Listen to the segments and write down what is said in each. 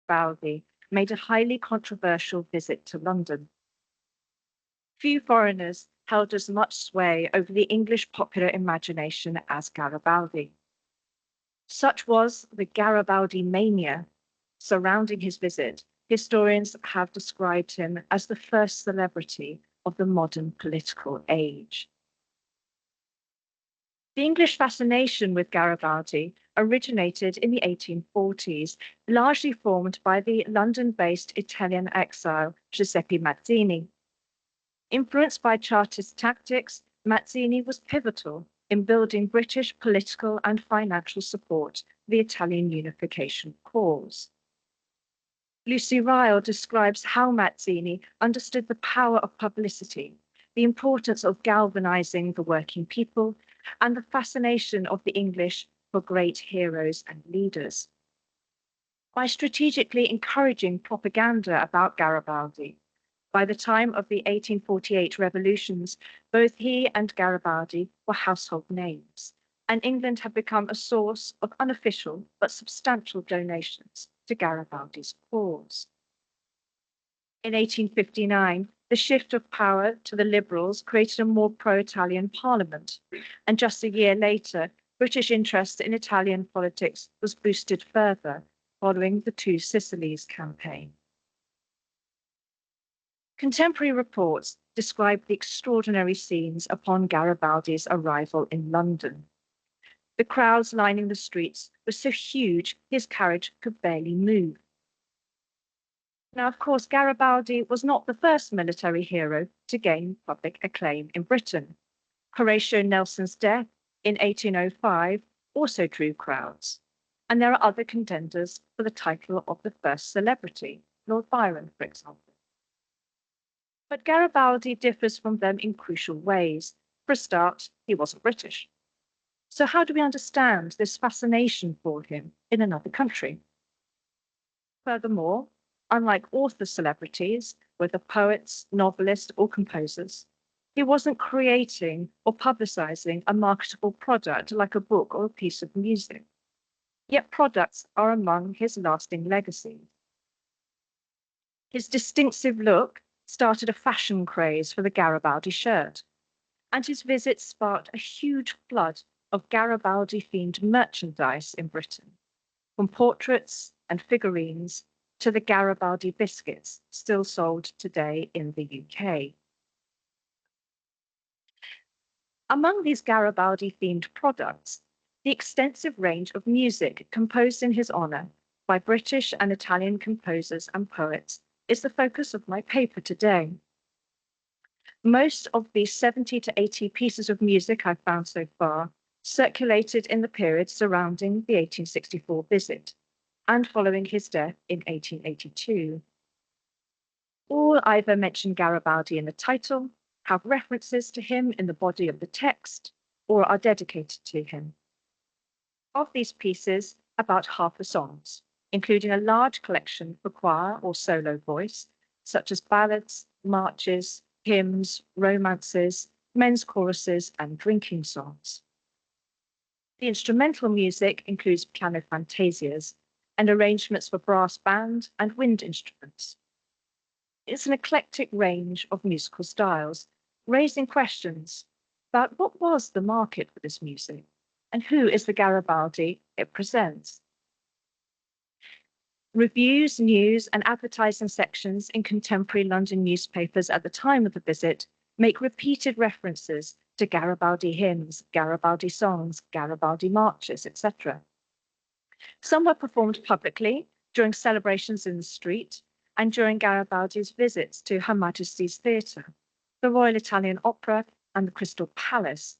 Garibaldi made a highly controversial visit to London. Few foreigners held as much sway over the English popular imagination as Garibaldi. Such was the Garibaldi mania surrounding his visit. Historians have described him as the first celebrity of the modern political age. The English fascination with Garibaldi originated in the 1840s, largely formed by the London-based Italian exile Giuseppe Mazzini. Influenced by Chartist tactics, Mazzini was pivotal in building British political and financial support for the Italian unification cause. Lucy Ryle describes how Mazzini understood the power of publicity, the importance of galvanizing the working people, and the fascination of the English for great heroes and leaders. By strategically encouraging propaganda about Garibaldi, by the time of the 1848 revolutions, both he and Garibaldi were household names, and England had become a source of unofficial but substantial donations to Garibaldi's cause. In 1859, the shift of power to the Liberals created a more pro-Italian parliament, and just a year later, British interest in Italian politics was boosted further following the Two Sicilies campaign. Contemporary reports describe the extraordinary scenes upon Garibaldi's arrival in London. The crowds lining the streets were so huge his carriage could barely move. Now, of course, Garibaldi was not the first military hero to gain public acclaim in Britain. Horatio Nelson's death in 1805 also drew crowds, and there are other contenders for the title of the first celebrity, Lord Byron, for example. But Garibaldi differs from them in crucial ways. For a start, he wasn't British. So how do we understand this fascination for him in another country? Furthermore, unlike author celebrities, whether poets, novelists, or composers, he wasn't creating or publicizing a marketable product like a book or a piece of music. Yet products are among his lasting legacies. His distinctive look started a fashion craze for the Garibaldi shirt, and his visit sparked a huge flood of Garibaldi-themed merchandise in Britain, from portraits and figurines to the Garibaldi biscuits still sold today in the UK. Among these Garibaldi-themed products, the extensive range of music composed in his honor by British and Italian composers and poets is the focus of my paper today. Most of the 70 to 80 pieces of music I've found so far circulated in the period surrounding the 1864 visit and following his death in 1882. All either mention Garibaldi in the title, have references to him in the body of the text, or are dedicated to him. Of these pieces, about half are songs, including a large collection for choir or solo voice, such as ballads, marches, hymns, romances, men's choruses, and drinking songs. The instrumental music includes piano fantasias and arrangements for brass band and wind instruments. It's an eclectic range of musical styles, raising questions about what was the market for this music and who is the Garibaldi it presents. Reviews, news, and advertising sections in contemporary London newspapers at the time of the visit make repeated references to Garibaldi hymns, Garibaldi songs, Garibaldi marches, etc. Some were performed publicly during celebrations in the street and during Garibaldi's visits to Her Majesty's Theatre, the Royal Italian Opera, and the Crystal Palace.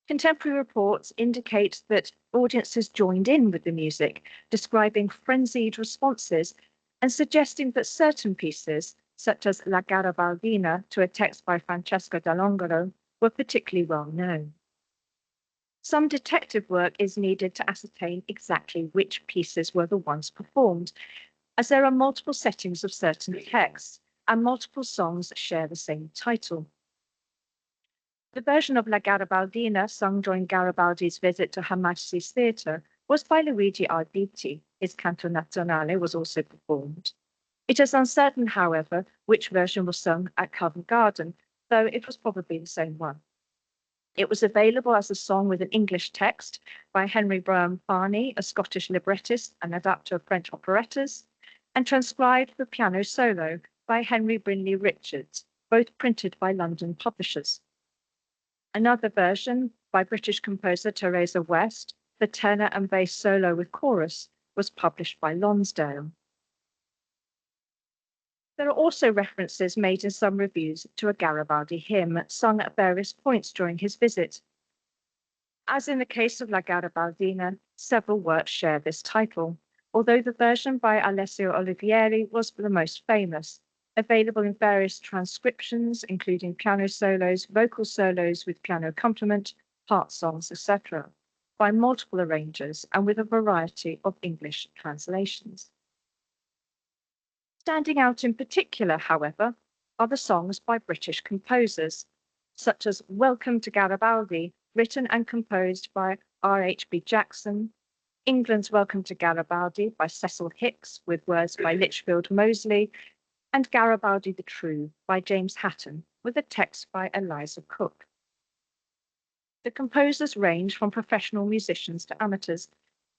Contemporary reports indicate that audiences joined in with the music, describing frenzied responses and suggesting that certain pieces, such as La Garibaldina to a text by Francesco dall'Ongaro, were particularly well known. Some detective work is needed to ascertain exactly which pieces were the ones performed, as there are multiple settings of certain texts and multiple songs that share the same title. The version of La Garibaldina sung during Garibaldi's visit to Her Majesty's Theatre was by Luigi Arditi. His Canto Nazionale was also performed. It is uncertain, however, which version was sung at Covent Garden, though it was probably the same one. It was available as a song with an English text by Henry Brougham Farney, a Scottish librettist and adapter of French operettas, and transcribed for piano solo by Henry Brinley Richards, both printed by London publishers. Another version by British composer Teresa West, for tenor and bass solo with chorus, was published by Lonsdale. There are also references made in some reviews to a Garibaldi hymn sung at various points during his visit. As in the case of La Garibaldina, several works share this title, although the version by Alessio Olivieri was the most famous, available in various transcriptions, including piano solos, vocal solos with piano accompaniment, part songs, etc., by multiple arrangers and with a variety of English translations. Standing out in particular, however, are the songs by British composers, such as Welcome to Garibaldi, written and composed by R.H.B. Jackson, England's Welcome to Garibaldi by Cecil Hicks, with words by Litchfield Mosley, and Garibaldi the True by James Hatton, with a text by Eliza Cook. The composers range from professional musicians to amateurs,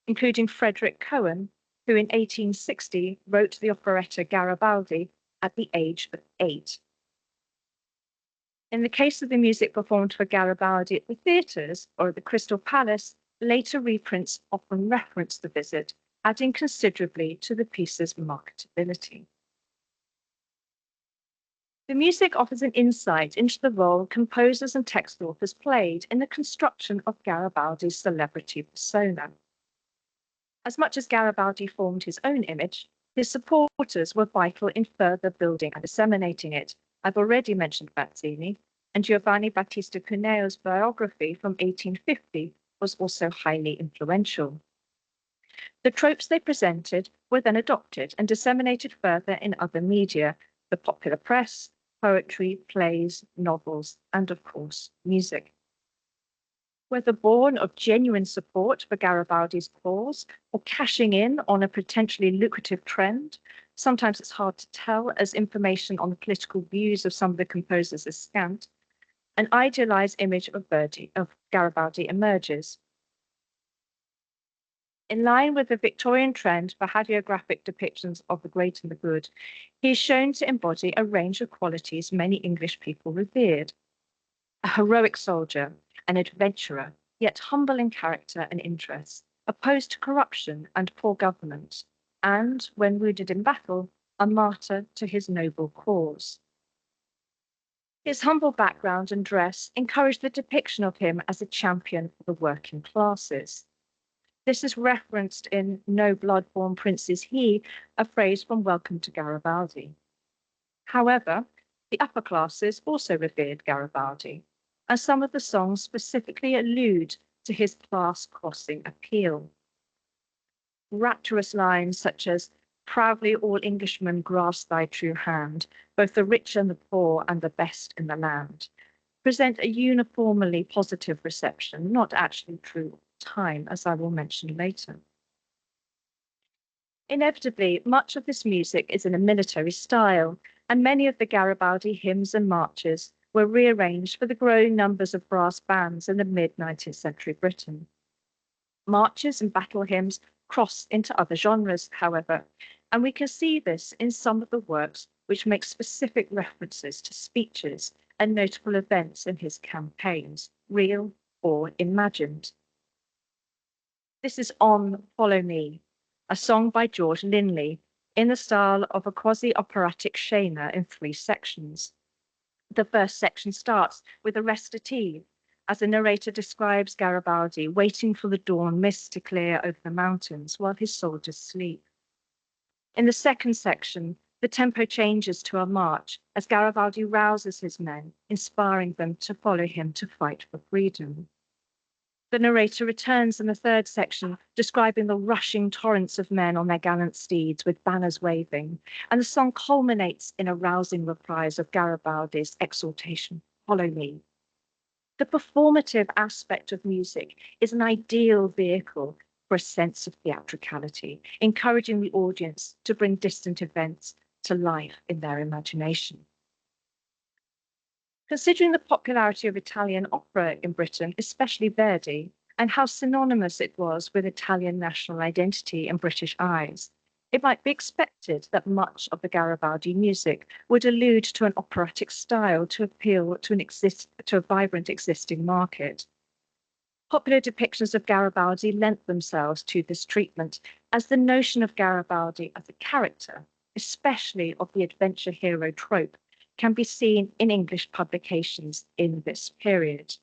including Frederick Cohen, who in 1860 wrote the operetta Garibaldi at the age of 8. In the case of the music performed for Garibaldi at the theatres or at the Crystal Palace, later reprints often reference the visit, adding considerably to the piece's marketability. The music offers an insight into the role composers and text authors played in the construction of Garibaldi's celebrity persona. As much as Garibaldi formed his own image, his supporters were vital in further building and disseminating it. I've already mentioned Mazzini, and Giovanni Battista Cuneo's biography from 1850 was also highly influential. The tropes they presented were then adopted and disseminated further in other media, the popular press, poetry, plays, novels, and of course, music. Whether born of genuine support for Garibaldi's cause or cashing in on a potentially lucrative trend, sometimes it's hard to tell as information on the political views of some of the composers is scant, an idealized image of Garibaldi emerges. In line with the Victorian trend for hagiographic depictions of the great and the good, he is shown to embody a range of qualities many English people revered. A heroic soldier, an adventurer, yet humble in character and interests, opposed to corruption and poor government, and, when wounded in battle, a martyr to his noble cause. His humble background and dress encouraged the depiction of him as a champion for the working classes. This is referenced in No Blood-born Prince is He, a phrase from Welcome to Garibaldi. However, the upper classes also revered Garibaldi, and some of the songs specifically allude to his class-crossing appeal. Rapturous lines such as "Proudly all Englishmen grasp thy true hand, both the rich and the poor and the best in the land," present a uniformly positive reception, not actually true all the time, as I will mention later. Inevitably, much of this music is in a military style, and many of the Garibaldi hymns and marches were rearranged for the growing numbers of brass bands in the mid-19th century Britain. Marches and battle hymns cross into other genres, however, and we can see this in some of the works which make specific references to speeches and notable events in his campaigns, real or imagined. This is On Follow Me, a song by George Linley, in the style of a quasi-operatic scena in 3 sections. The first section starts with a recitative, as the narrator describes Garibaldi waiting for the dawn mist to clear over the mountains while his soldiers sleep. In the second section, the tempo changes to a march as Garibaldi rouses his men, inspiring them to follow him to fight for freedom. The narrator returns in the third section, describing the rushing torrents of men on their gallant steeds with banners waving, and the song culminates in a rousing reprise of Garibaldi's exhortation, "Follow me." The performative aspect of music is an ideal vehicle for a sense of theatricality, encouraging the audience to bring distant events to life in their imagination. Considering the popularity of Italian opera in Britain, especially Verdi, and how synonymous it was with Italian national identity in British eyes, it might be expected that much of the Garibaldi music would allude to an operatic style to appeal to a vibrant existing market. Popular depictions of Garibaldi lent themselves to this treatment, as the notion of Garibaldi as a character, especially of the adventure hero trope, can be seen in English publications in this period.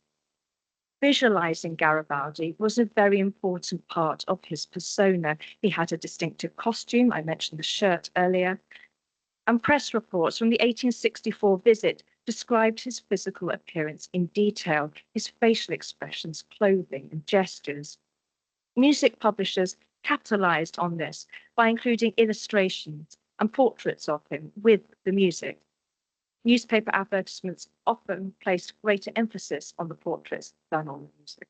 Visualizing Garibaldi was a very important part of his persona. He had a distinctive costume, I mentioned the shirt earlier, and press reports from the 1864 visit described his physical appearance in detail, his facial expressions, clothing, and gestures. Music publishers capitalized on this by including illustrations and portraits of him with the music. Newspaper advertisements often placed greater emphasis on the portraits than on the music.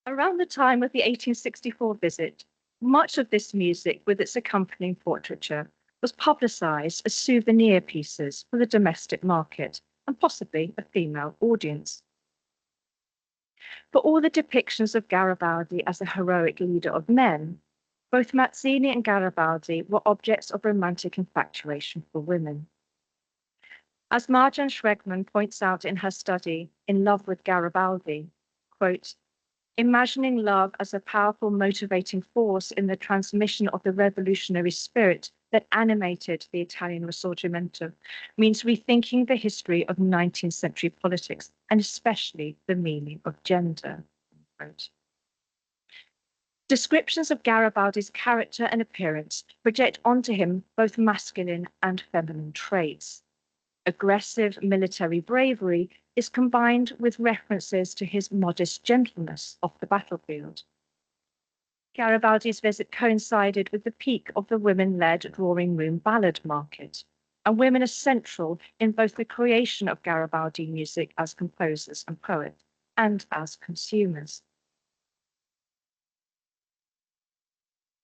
Around the time of the 1864 visit, much of this music with its accompanying portraiture was publicized as souvenir pieces for the domestic market and possibly a female audience. For all the depictions of Garibaldi as a heroic leader of men, both Mazzini and Garibaldi were objects of romantic infatuation for women. As Marjan Schwegman points out in her study, In Love with Garibaldi, quote, imagining love as a powerful motivating force in the transmission of the revolutionary spirit that animated the Italian Risorgimento means rethinking the history of 19th century politics and especially the meaning of gender. Quote. Descriptions of Garibaldi's character and appearance project onto him both masculine and feminine traits. Aggressive military bravery is combined with references to his modest gentleness off the battlefield. Garibaldi's visit coincided with the peak of the women-led drawing room ballad market, and women are central in both the creation of Garibaldi music as composers and poets and as consumers.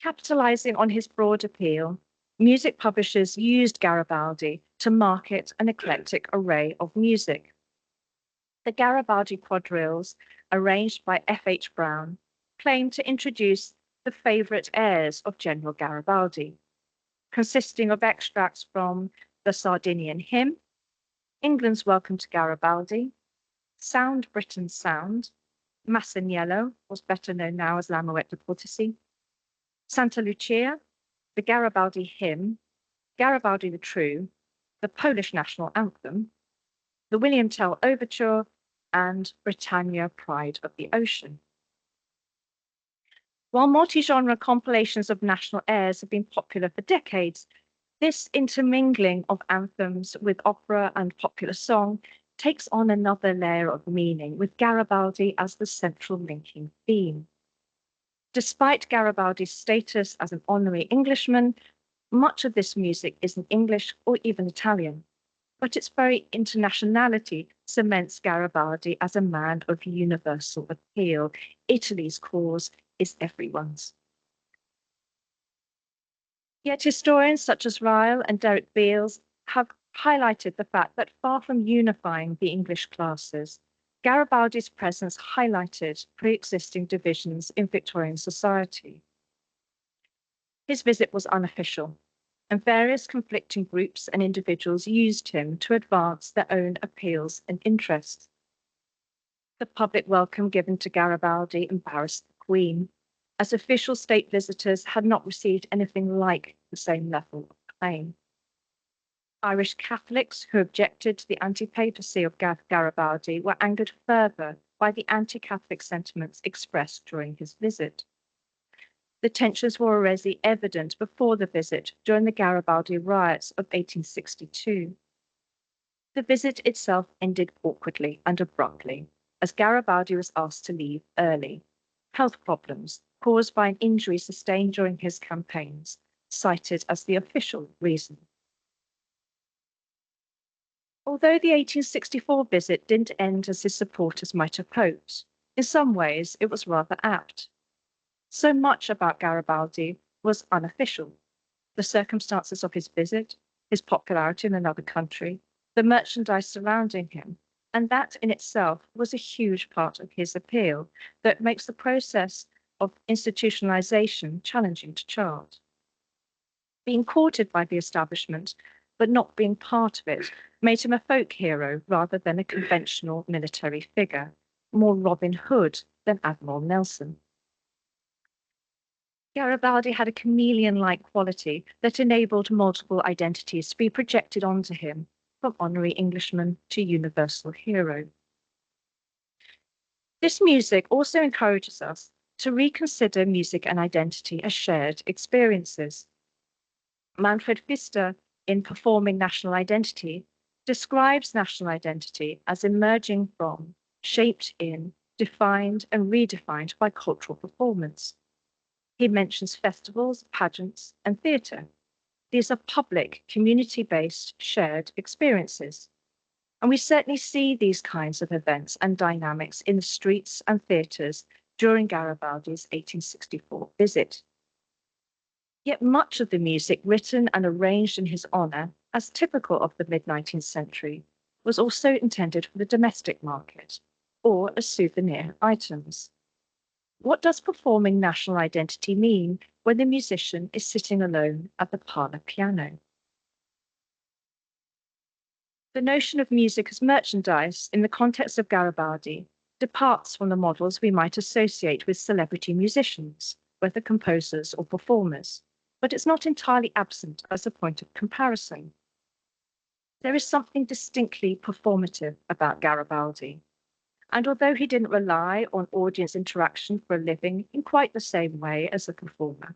Capitalizing on his broad appeal, music publishers used Garibaldi to market an eclectic array of music. The Garibaldi quadrilles, arranged by F.H. Brown, claim to introduce the favorite airs of General Garibaldi, consisting of extracts from the Sardinian Hymn, England's Welcome to Garibaldi, Sound Britain's Sound, Masaniello, was better known now as La Muette de Portici, Santa Lucia, the Garibaldi Hymn, Garibaldi the True, the Polish National Anthem, the William Tell Overture, and Britannia, Pride of the Ocean. While multi-genre compilations of national airs have been popular for decades, this intermingling of anthems with opera and popular song takes on another layer of meaning, with Garibaldi as the central linking theme. Despite Garibaldi's status as an honorary Englishman, much of this music isn't English or even Italian, but its very internationality cements Garibaldi as a man of universal appeal. Italy's cause is everyone's. Yet historians such as Ryle and Derek Beals have highlighted the fact that far from unifying the English classes, Garibaldi's presence highlighted pre-existing divisions in Victorian society. His visit was unofficial, and various conflicting groups and individuals used him to advance their own appeals and interests. The public welcome given to Garibaldi embarrassed the Queen, as official state visitors had not received anything like the same level of acclaim. Irish Catholics who objected to the anti-papacy of Garibaldi were angered further by the anti-Catholic sentiments expressed during his visit. The tensions were already evident before the visit during the Garibaldi riots of 1862. The visit itself ended awkwardly and abruptly, as Garibaldi was asked to leave early. Health problems caused by an injury sustained during his campaigns, cited as the official reason. Although the 1864 visit didn't end as his supporters might have hoped, in some ways it was rather apt. So much about Garibaldi was unofficial. The circumstances of his visit, his popularity in another country, the merchandise surrounding him, and that in itself was a huge part of his appeal that makes the process of institutionalization challenging to chart. Being courted by the establishment, but not being part of it, made him a folk hero rather than a conventional military figure, more Robin Hood than Admiral Nelson. Garibaldi had a chameleon-like quality that enabled multiple identities to be projected onto him, from honorary Englishman to universal hero. This music also encourages us to reconsider music and identity as shared experiences. Manfred Pfister, in Performing National Identity, describes national identity as emerging from, shaped in, defined and redefined by cultural performance. He mentions festivals, pageants, and theatre. These are public, community-based, shared experiences. And we certainly see these kinds of events and dynamics in the streets and theatres during Garibaldi's 1864 visit. Yet much of the music written and arranged in his honour, as typical of the mid-19th century, was also intended for the domestic market, or as souvenir items. What does performing national identity mean when the musician is sitting alone at the parlour piano? The notion of music as merchandise in the context of Garibaldi departs from the models we might associate with celebrity musicians, whether composers or performers, but it's not entirely absent as a point of comparison. There is something distinctly performative about Garibaldi. And although he didn't rely on audience interaction for a living in quite the same way as a performer,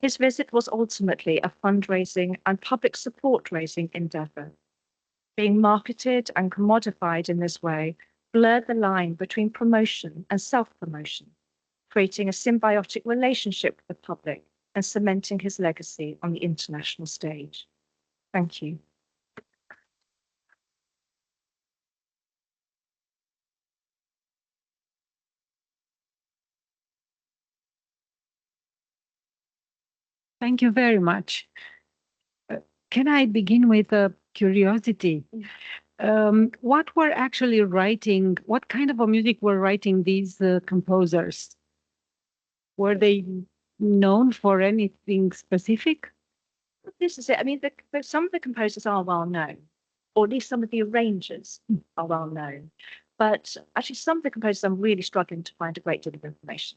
his visit was ultimately a fundraising and public support-raising endeavour. Being marketed and commodified in this way blurred the line between promotion and self-promotion, creating a symbiotic relationship with the public and cementing his legacy on the international stage. Thank you. Thank you very much. Can I begin with a curiosity? What were actually writing, what kind of a music were writing these composers? Were they known for anything specific? This is it. I mean, some of the composers are well known, or at least some of the arrangers are well known. But actually, some of the composers I'm really struggling to find a great deal of information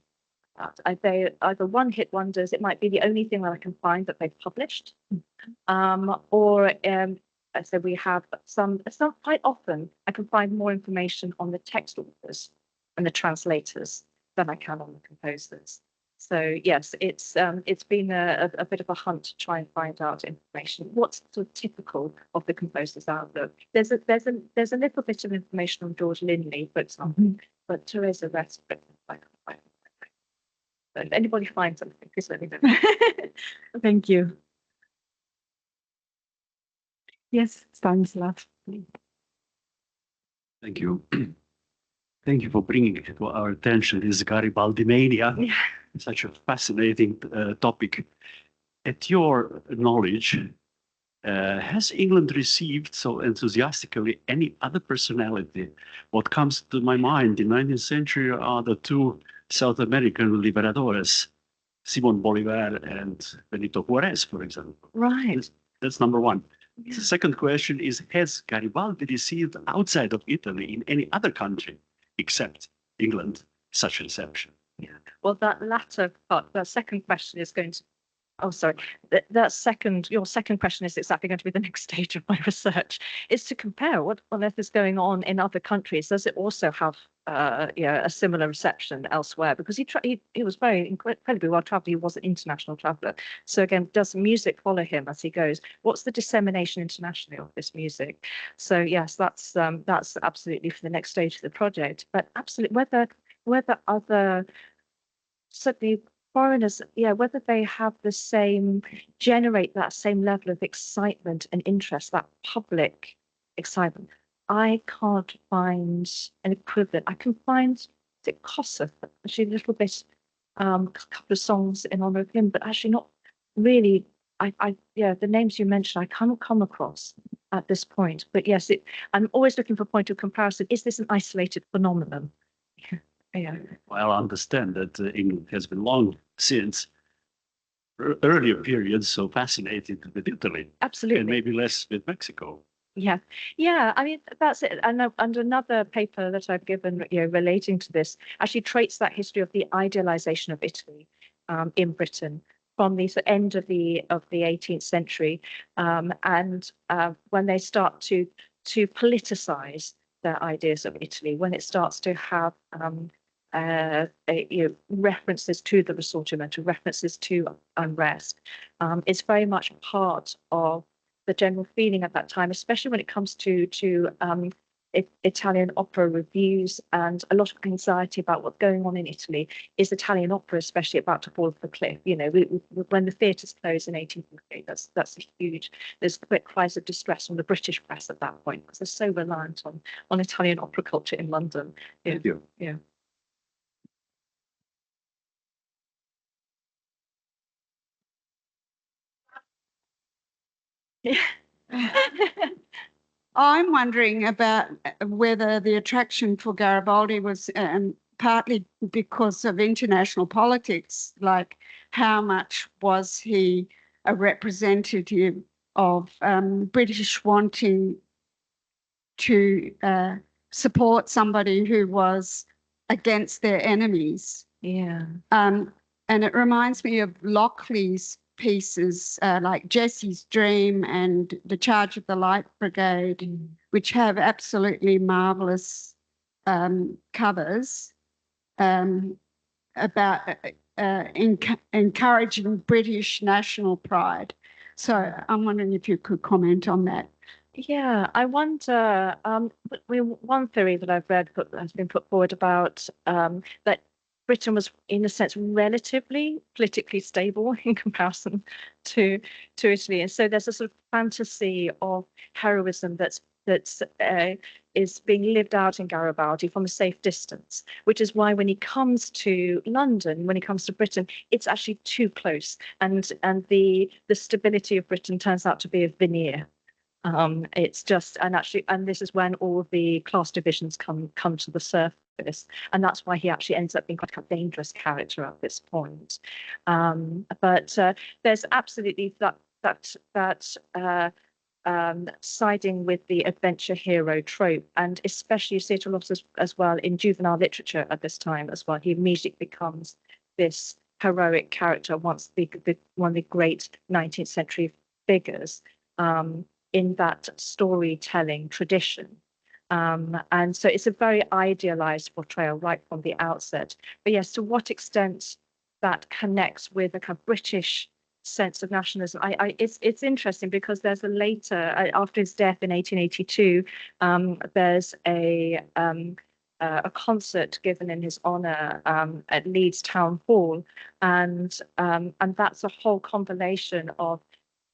about. They either one-hit wonders. It might be the only thing that I can find that they've published, or so we have some. Quite often, I can find more information on the text authors and the translators than I can on the composers. So yes, it's been a bit of a hunt to try and find out information. What's sort of typical of the composers out there? There's a little bit of information on George Linley, for example, but Teresa Rest. So if anybody finds something, please let me know. Thank you. Yes, Stanislav. Thank you. Thank you for bringing it to our attention. This Garibaldi mania, such a fascinating topic. At your knowledge, has England received so enthusiastically any other personality? What comes to my mind in the 19th century are the two South American liberadores, Simon Bolivar and Benito Juarez, for example. Right. That's number one. Yeah. The second question is, has Garibaldi received outside of Italy in any other country except England such reception? Yeah. Well, that latter part, that second question is going to. Oh, sorry. Your second question is exactly going to be the next stage of my research. Is to compare what on earth is going on in other countries. Does it also have a similar reception elsewhere? Because he was very incredibly well traveled. He was an international traveller. So again, does music follow him as he goes? What's the dissemination internationally of this music? So yes, that's absolutely for the next stage of the project. But absolutely, whether other certainly foreigners, whether they have generate that same level of excitement and interest, that public excitement. I can't find an equivalent. I can find, is it Kossuth, actually a little bit, a couple of songs in honor of him, but actually not really. Yeah, the names you mentioned, I cannot come across at this point. But yes, I'm always looking for a point of comparison. Is this an isolated phenomenon? Yeah. Well, I understand that England has been long since earlier periods so fascinated with Italy. Absolutely. And maybe less with Mexico. Yeah, yeah. I mean, that's it. And another paper that I've given, relating to this, actually traces that history of the idealization of Italy in Britain from the end of the 18th century, and when they start to politicize their ideas of Italy, when it starts to have references to the Risorgimento, references to unrest, it's very much part of the general feeling at that time, especially when it comes to Italian opera reviews, and a lot of anxiety about what's going on in Italy. Is Italian opera especially about to fall off the cliff? When the theatres closed in 1848, that's a huge. There's quick cries of distress from the British press at that point, because they're so reliant on Italian opera culture in London. Thank you. Yeah. I'm wondering about whether the attraction for Garibaldi was partly because of international politics, like how much was he a representative of British wanting to support somebody who was against their enemies. Yeah. And it reminds me of Lockley's pieces like Jesse's Dream and The Charge of the Light Brigade, which have absolutely marvelous covers about encouraging British national pride. So I'm wondering if you could comment on that. Yeah, I wonder. One theory that I've read has been put forward about that Britain was, in a sense, relatively politically stable in comparison to Italy, and so there's a sort of fantasy of heroism that's is being lived out in Garibaldi from a safe distance, which is why when he comes to London, when he comes to Britain, it's actually too close, and the stability of Britain turns out to be a veneer. It's just, and this is when all of the class divisions come to the surface, and that's why he actually ends up being quite a dangerous character at this point. But there's absolutely that siding with the adventure hero trope, and especially you see it a lot as well in juvenile literature at this time as well. He immediately becomes this heroic character, once one of the great 19th century figures. In that storytelling tradition. And so it's a very idealized portrayal right from the outset. But yes, to what extent that connects with a kind of British sense of nationalism, it's interesting, because there's a later, after his death in 1882, there's a concert given in his honor at Leeds Town Hall, and that's a whole compilation of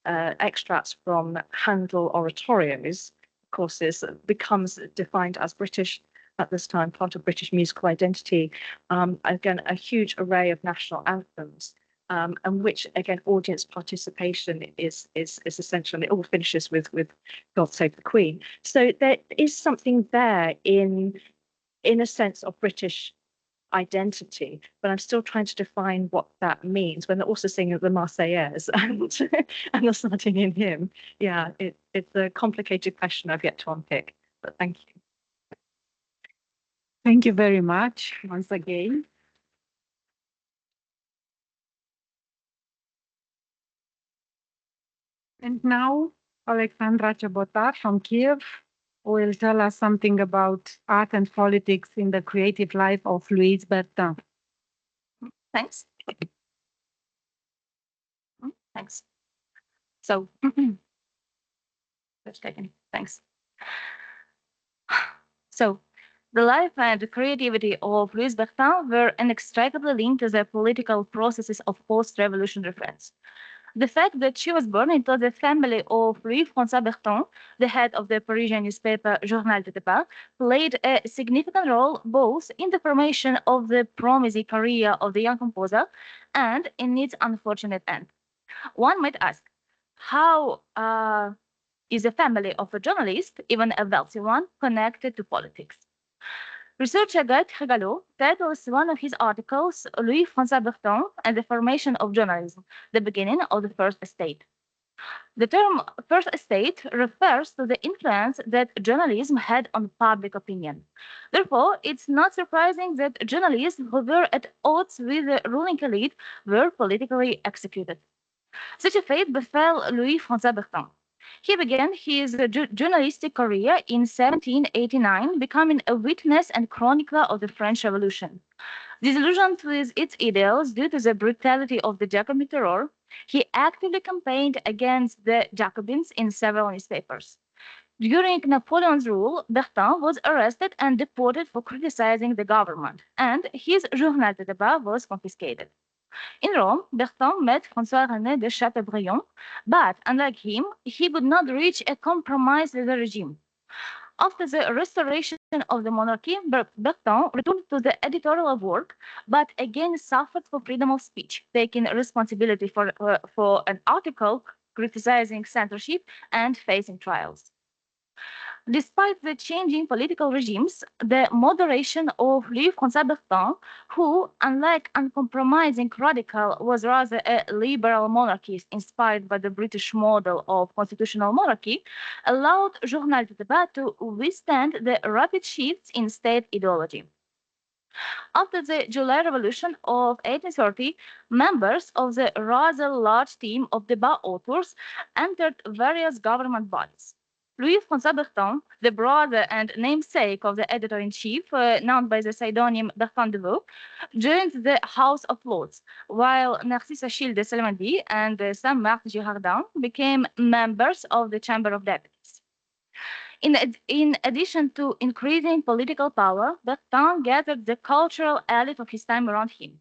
extracts from Handel oratorios. Of course, this becomes defined as British at this time, part of British musical identity. Again, a huge array of national anthems, and which again, audience participation is essential. And it all finishes with "God Save the Queen." So there is something there in a sense of British identity, but I'm still trying to define what that means when they're also singing the Marseillaise and the Sardinian hymn. Yeah, it's a complicated question I've yet to unpick, but thank you. Thank you very much once again. And now Alexandra Chebotar from Kiev will tell us something about art and politics in the creative life of Louise Bertin. Thanks. Thanks. So, that's taken. Thanks. So, the life and the creativity of Louise Bertin were inextricably linked to the political processes of post-revolutionary France. The fact that she was born into the family of Louis-François Berton, the head of the Parisian newspaper Journal de Débat, played a significant role both in the formation of the promising career of the young composer and in its unfortunate end. One might ask, how is a family of a journalist, even a wealthy one, connected to politics? Researcher Guy Trégalot titles one of his articles Louis-François Berton and the Formation of Journalism, the Beginning of the First Estate. The term First Estate refers to the influence that journalism had on public opinion. Therefore, it's not surprising that journalists who were at odds with the ruling elite were politically executed. Such a fate befell Louis-François Berton. He began his journalistic career in 1789, becoming a witness and chronicler of the French Revolution. Disillusioned with its ideals due to the brutality of the Jacobin terror, he actively campaigned against the Jacobins in several newspapers. During Napoleon's rule, Bertin was arrested and deported for criticizing the government, and his Journal de Débat was confiscated. In Rome, Bertin met François-René de Chateaubriand, but unlike him, he could not reach a compromise with the regime. After the restoration of the monarchy, Bertin returned to the editorial work, but again suffered for freedom of speech, taking responsibility for an article criticizing censorship and facing trials. Despite the changing political regimes, the moderation of Louis-François Bertin, who, unlike uncompromising radical, was rather a liberal monarchist inspired by the British model of constitutional monarchy, allowed Journal de Débat to withstand the rapid shifts in state ideology. After the July Revolution of 1830, members of the rather large team of Débat authors entered various government bodies. Louis-François Bertin, the brother and namesake of the editor-in-chief, known by the pseudonym Bertin de Vaux, joined the House of Lords, while Narcisse Achille de Salmandi and Saint-Marc Girardin became members of the Chamber of Deputies. In addition to increasing political power, Bertin gathered the cultural elite of his time around him.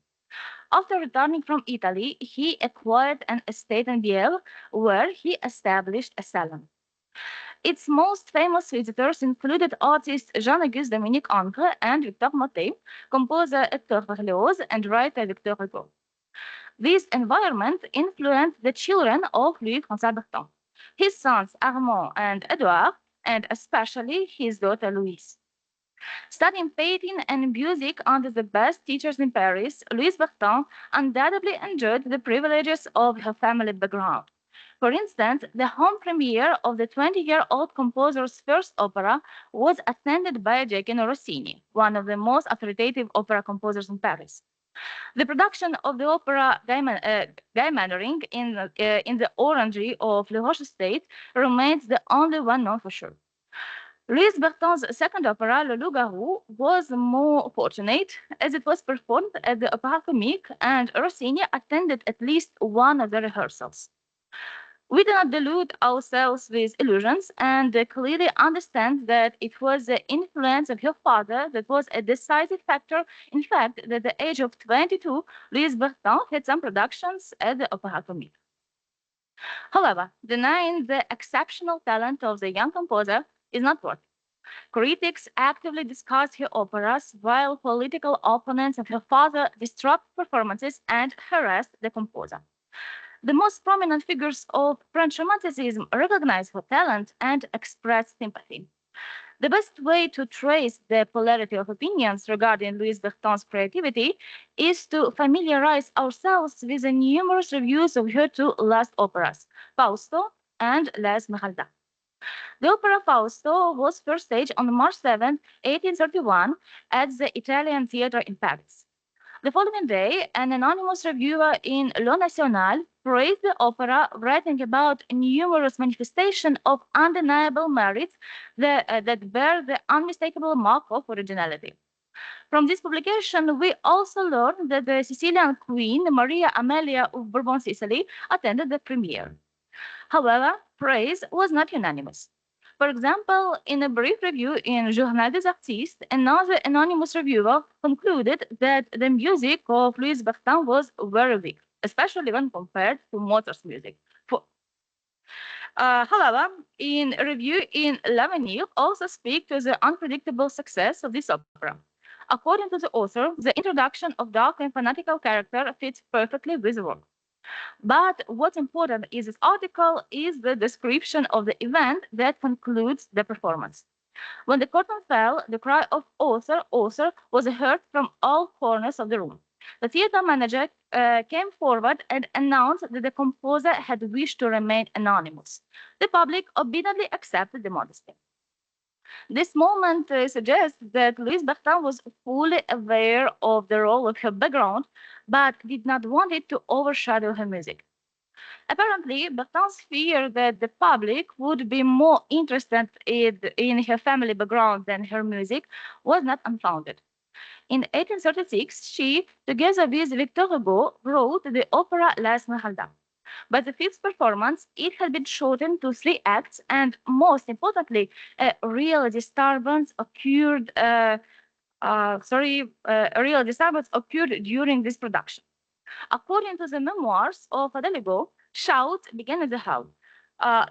After returning from Italy, he acquired an estate in Bielle, where he established a salon. Its most famous visitors included artists Jean-Auguste Dominique Ingres and Victor Motet, composer Hector Berlioz, and writer Victor Hugo. This environment influenced the children of Louis-François Bertin, his sons Armand and Edouard, and especially his daughter Louise. Studying painting and music under the best teachers in Paris, Louise Bertin undoubtedly enjoyed the privileges of her family background. For instance, the home premiere of the 20-year-old composer's first opera was attended by Gioacchino Rossini, one of the most authoritative opera composers in Paris. The production of the opera Guy Mannering in the orangery of Le Roche Estate remains the only one known for sure. Louise Bertin's second opera, Le Loup-Garou, was more fortunate as it was performed at the Opéra Comique and Rossini attended at least one of the rehearsals. We do not delude ourselves with illusions and clearly understand that it was the influence of her father that was a decisive factor. In fact, at the age of 22, Louise Bertin had some productions at the Opéra Comique. However, denying the exceptional talent of the young composer is not worth it. Critics actively discussed her operas, while political opponents of her father disrupted performances and harassed the composer. The most prominent figures of French Romanticism recognized her talent and expressed sympathy. The best way to trace the polarity of opinions regarding Louise Bertin's creativity is to familiarize ourselves with the numerous reviews of her two last operas, Fausto and La Esmeralda. The opera Fausto was first staged on March 7, 1831, at the Italian Theatre in Paris. The following day, an anonymous reviewer in Le National praised the opera, writing about numerous manifestations of undeniable merits that bear the unmistakable mark of originality. From this publication, we also learned that the Sicilian queen, Maria Amelia of Bourbon-Sicily, attended the premiere. However, praise was not unanimous. For example, in a brief review in Journal des Artistes, another anonymous reviewer concluded that the music of Louise Bertin was very weak. especially when compared to Mozart's music. However, in review in Lavenir also speak to the unpredictable success of this opera. According to the author, the introduction of dark and fanatical character fits perfectly with the work. But what's important in this article is the description of the event that concludes the performance. When the curtain fell, the cry of author, author was heard from all corners of the room. The theater manager came forward and announced that the composer had wished to remain anonymous. The public obediently accepted the modesty. This moment suggests that Louise Bertin was fully aware of the role of her background, but did not want it to overshadow her music. Apparently, Bertin's fear that the public would be more interested in her family background than her music was not unfounded. In 1836, she, together with Victor Hugo, wrote the opera La Esmeralda. By the fifth performance, it had been shortened to 3 acts, and most importantly, a real disturbance occurred. A real disturbance occurred during this production. According to the memoirs of Adeligo, shouts began in the hall.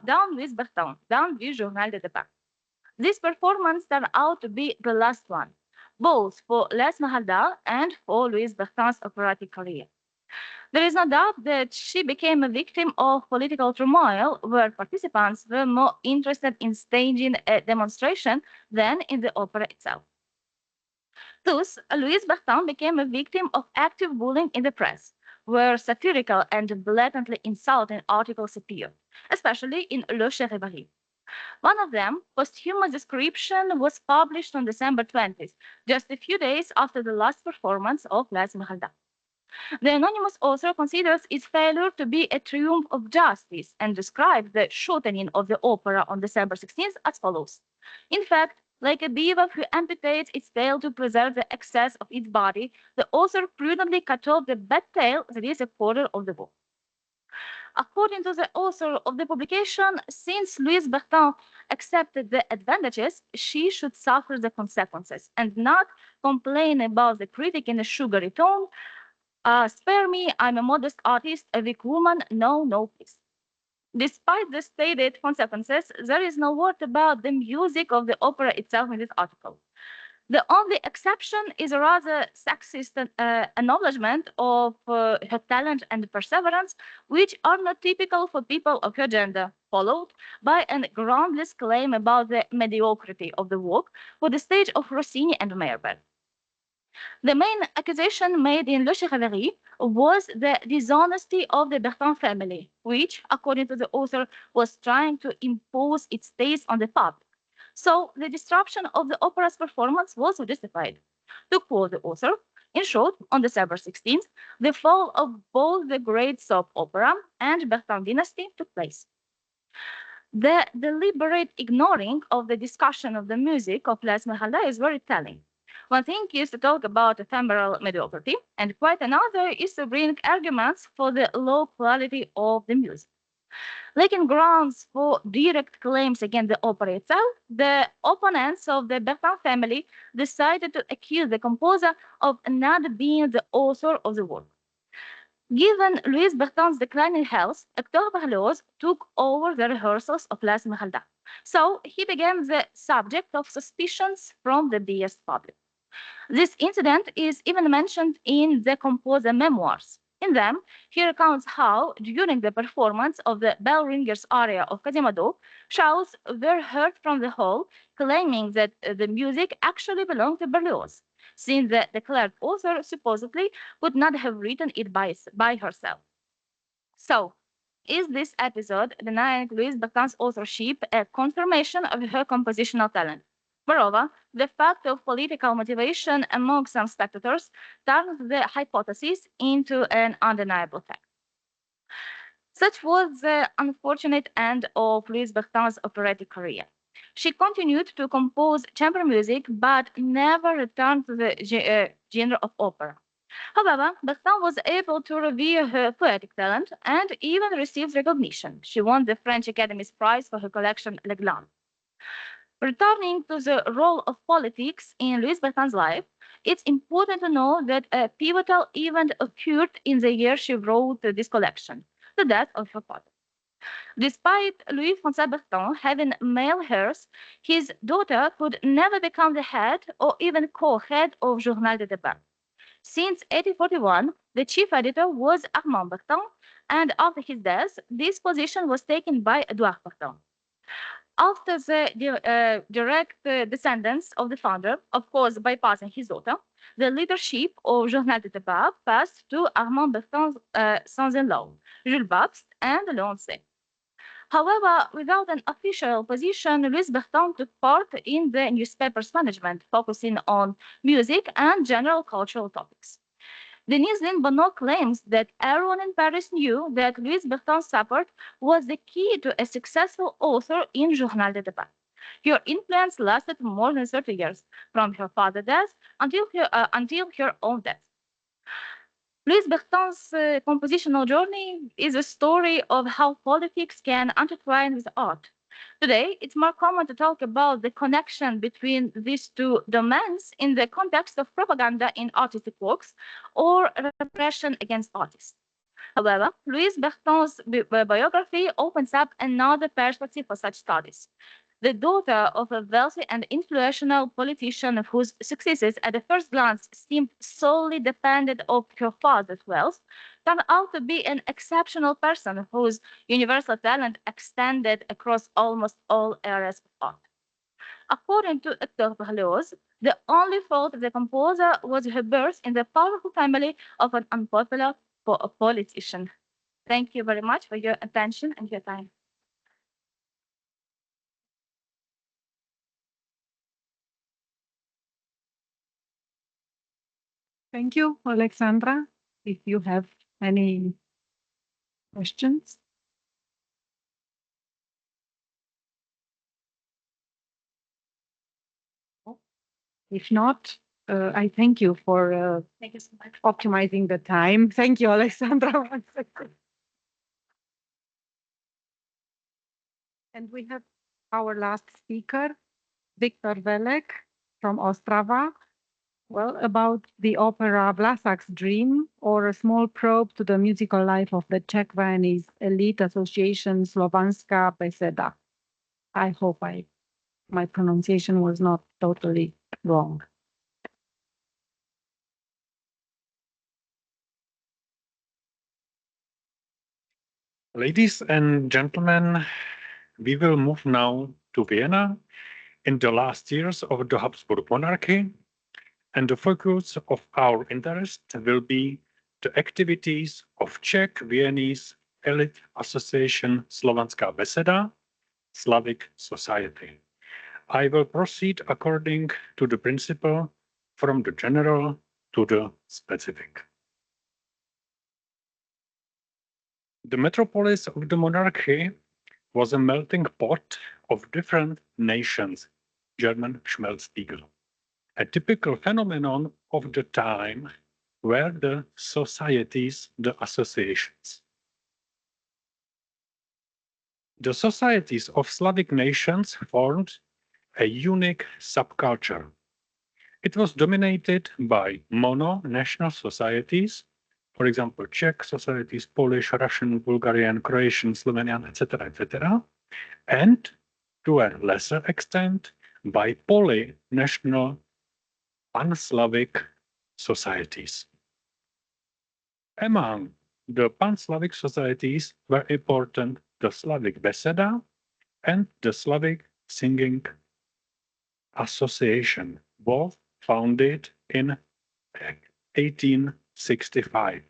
Down with Bertin, down with Journal de Départ. This performance turned out to be the last one, both for La Esmeralda and for Louise Bertin's operatic career. There is no doubt that she became a victim of political turmoil, where participants were more interested in staging a demonstration than in the opera itself. Thus, Louise Bertin became a victim of active bullying in the press, where satirical and blatantly insulting articles appeared, especially in Le Charivari. One of them, posthumous description, was published on December 20th, just a few days after the last performance of La Esmeralda. The anonymous author considers its failure to be a triumph of justice and describes the shortening of the opera on December 16th as follows. In fact, like a beaver who amputates its tail to preserve the excess of its body, the author prudently cut off the bad tail that is a quarter of the book. According to the author of the publication, since Louise Bertin accepted the advantages, she should suffer the consequences and not complain about the critic in a sugary tone. Spare me, I'm a modest artist, a weak woman, no, no, please. Despite the stated consequences, there is no word about the music of the opera itself in this article. The only exception is a rather sexist acknowledgement of her talent and perseverance, which are not typical for people of her gender, followed by a groundless claim about the mediocrity of the work for the stage of Rossini and Meyerbeer. The main accusation made in Le Charivari was the dishonesty of the Bertin family, which, according to the author, was trying to impose its taste on the public. So the disruption of the opera's performance was justified. To quote the author, in short, on December 16th, the fall of both the great soap opera and Bertin dynasty took place. The deliberate ignoring of the discussion of the music of La Esmeralda is very telling. One thing is to talk about ephemeral mediocrity, and quite another is to bring arguments for the low quality of the music. Lacking grounds for direct claims against the opera itself, the opponents of the Bertin family decided to accuse the composer of not being the author of the work. Given Louise Bertin's declining health, Hector Berlioz took over the rehearsals of La Esmeralda. So he became the subject of suspicions from the biased public. This incident is even mentioned in the composer memoirs. In them, he recounts how, during the performance of the bell ringers aria of Quasimodo, shouts were heard from the hall claiming that the music actually belonged to Berlioz, since the declared author supposedly could not have written it by herself. So, is this episode denying Louise Bertin's authorship a confirmation of her compositional talent? Moreover, the fact of political motivation among some spectators turns the hypothesis into an undeniable fact. Such was the unfortunate end of Louise Bertin's operatic career. She continued to compose chamber music, but never returned to the genre of opera. However, Bertin was able to reveal her poetic talent and even received recognition. She won the French Academy's prize for her collection Le Gland. Returning to the role of politics in Louise Bertin's life, It's important to know that a pivotal event occurred in the year she wrote this collection, the death of her father. Despite Louis-François Bertin having male heirs, his daughter could never become the head or even co-head of Journal de Départ. Since 1841, the chief editor was Armand Bertin, and after his death, this position was taken by Edouard Bertin. After the direct descendants of the founder, of course bypassing his daughter, the leadership of Journal de Départ passed to Armand Bertin's sons-in-law, Jules Babst and Léon C. However, without an official position, Louis Bertin took part in the newspaper's management, focusing on music and general cultural topics. Denise Lynn-Bonneau claims that everyone in Paris knew that Louis Bertin's support was the key to a successful author in Journal de Départ. Her influence lasted more than 30 years, from her father's death until her own death. Louis Bertin's compositional journey is a story of how politics can intertwine with art. Today, it's more common to talk about the connection between these two domains in the context of propaganda in artistic works or repression against artists. However, Louis Bertin's biography opens up another perspective for such studies. The daughter of a wealthy and influential politician whose successes at the first glance seemed solely dependent on her father's wealth turned out to be an exceptional person whose universal talent extended across almost all areas of art. According to Hector Berlioz, the only fault of the composer was her birth in the powerful family of an unpopular politician. Thank you very much for your attention and your time. Thank you, Alexandra. If you have any questions. If not, I thank you for Thank you so much. optimizing the time. Thank you, Alexandra. One second. And we have our last speaker, Viktor Velek from Ostrava. Well, about the opera Vlasak's Dream, or a small probe to the musical life of the Czech Viennese elite association Slovanská beseda. I hope my pronunciation was not totally wrong. Ladies and gentlemen, we will move now to Vienna in the last years of the Habsburg monarchy, and the focus of our interest will be the activities of Czech Viennese elite association Slovanská beseda, Slavic Society. I will proceed according to the principle from the general to the specific. The metropolis of the monarchy was a melting pot of different nations, German Schmelztiegel. A typical phenomenon of the time were the societies, the associations. The societies of Slavic nations formed a unique subculture. It was dominated by mono-national societies, for example, Czech societies, Polish, Russian, Bulgarian, Croatian, Slovenian, etc., and to a lesser extent by polynational pan-Slavic societies. Among the pan-Slavic societies were important the Slavic Beseda and the Slavic Singing Association, both founded in 1865.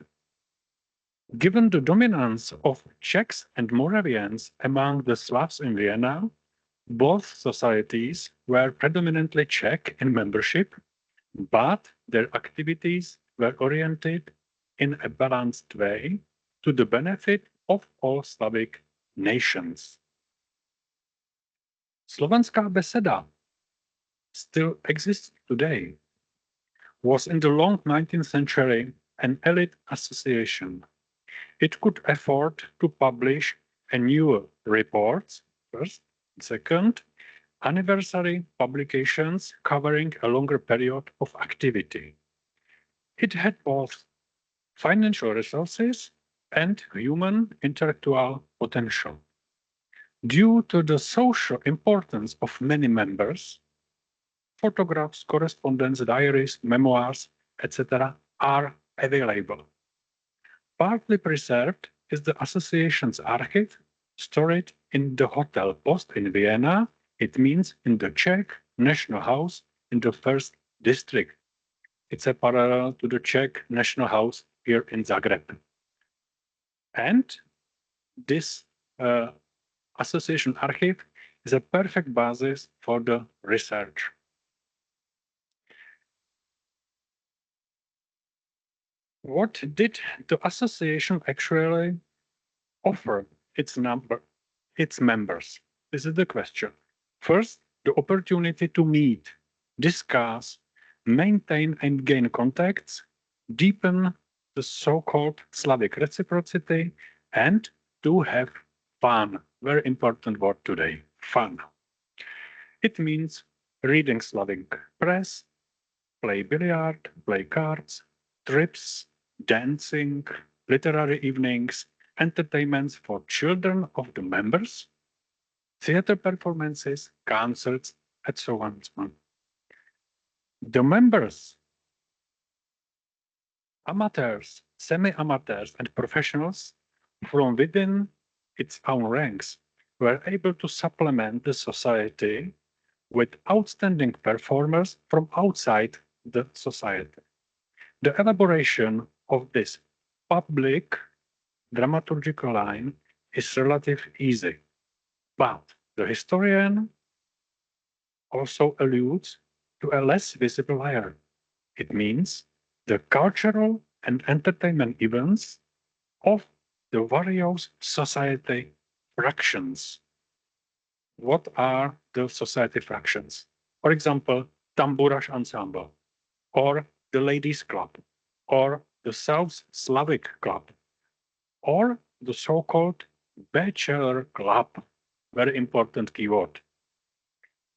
Given the dominance of Czechs and Moravians among the Slavs in Vienna, both societies were predominantly Czech in membership, but their activities were oriented in a balanced way to the benefit of all Slavic nations. Slovanská beseda still exists today, was in the long 19th century an elite association. It could afford to publish a new report, first. Second, anniversary publications covering a longer period of activity. It had both financial resources and human intellectual potential. Due to the social importance of many members, photographs, correspondence, diaries, memoirs, etc. are available. Partly preserved is the association's archive, stored in the Hotel Post in Vienna. It means in the Czech National House in the first district. It's a parallel to the Czech National House here in Zagreb. And this association archive is a perfect basis for the research. What did the association actually offer its members? This is the question. First, the opportunity to meet, discuss, maintain and gain contacts, deepen the so-called Slavic reciprocity, and to have fun. Very important word today, fun. It means reading Slavic press, play billiard, play cards, trips, dancing, literary evenings, entertainments for children of the members, theater performances, concerts, and so on and so on. The members, amateurs, semi-amateurs, and professionals from within its own ranks were able to supplement the society with outstanding performers from outside the society. The elaboration of this public dramaturgical line is relatively easy, but the historian also alludes to a less visible layer. It means the cultural and entertainment events of the various society fractions. What are the society fractions? For example, Tambourage Ensemble, or the Ladies Club, or the South Slavic Club, or the so-called Bachelor Club, very important keyword,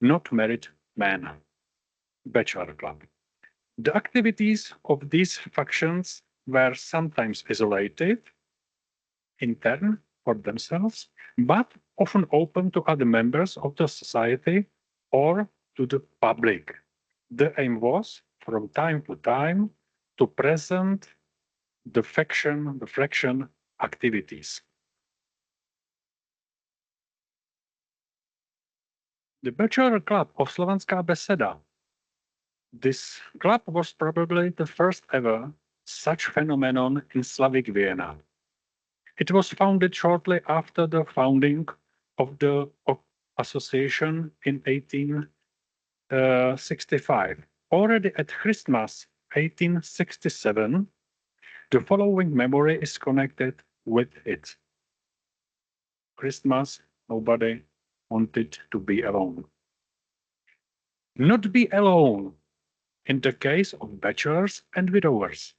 not married men, Bachelor Club. The activities of these factions were sometimes isolated, intern for themselves, but often open to other members of the society or to the public. The aim was, from time to time, to present the fraction activities. The Bachelor Club of Slovanská beseda. This club was probably the first ever such phenomenon in Slavic Vienna. It was founded shortly after the founding of the association in 1865. Already at Christmas 1867, the following memory is connected with it. Christmas, nobody wanted to be alone. Not be alone in the case of bachelors and widowers,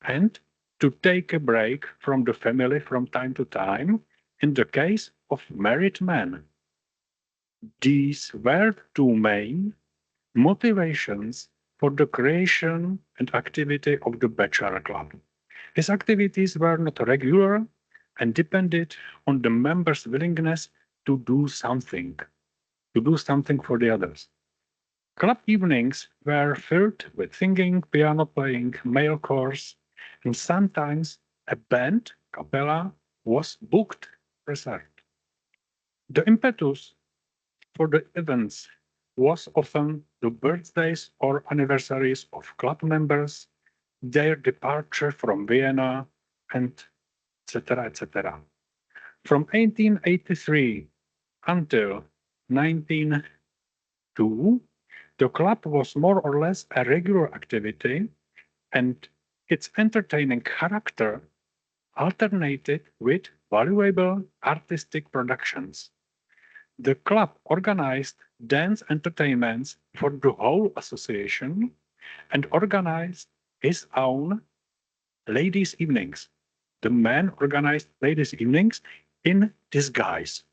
and to take a break from the family from time to time in the case of married men. These were two main motivations for the creation and activity of the Bachelor Club. These activities were not regular and depended on the members' willingness to do something for the others. Club evenings were filled with singing, piano playing, male chorus, and sometimes a band, capella, was booked, reserved. The impetus for the events was often the birthdays or anniversaries of club members, their departure from Vienna, and etc., etc. From 1883 until 1902, the club was more or less a regular activity, and its entertaining character alternated with valuable artistic productions. The club organized dance entertainments for the whole association and organized his own ladies' evenings. The men organized ladies' evenings in disguise.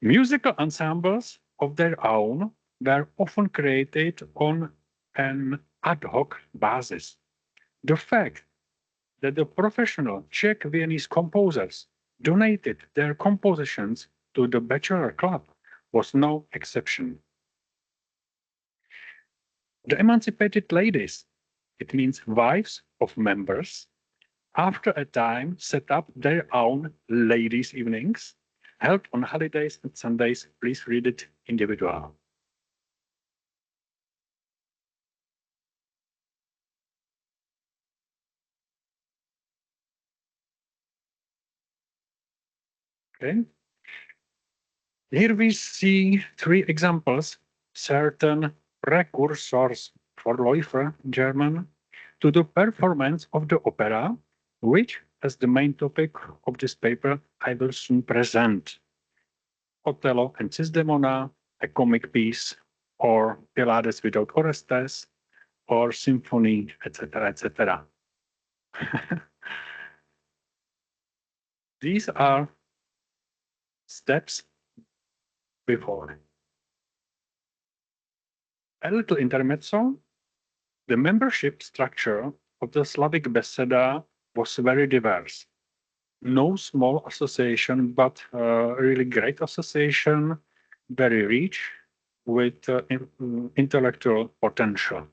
Musical ensembles of their own were often created on an ad hoc basis. The fact that the professional Czech Viennese composers donated their compositions to the Bachelor Club was no exception. The emancipated ladies, it means wives of members, after a time set up their own ladies' evenings, held on holidays and Sundays. Please read it individually. Okay. Here we see three examples, certain precursors for Läufer in German, to the performance of the opera, which, as the main topic of this paper, I will soon present. Othello and Desdemona, a comic piece, or Pylades without Orestes, or symphony, etc., etc. These are steps before. A little intermezzo. The membership structure of the Slavic Beseda was very diverse. No small association, but really great association, very rich with intellectual potential.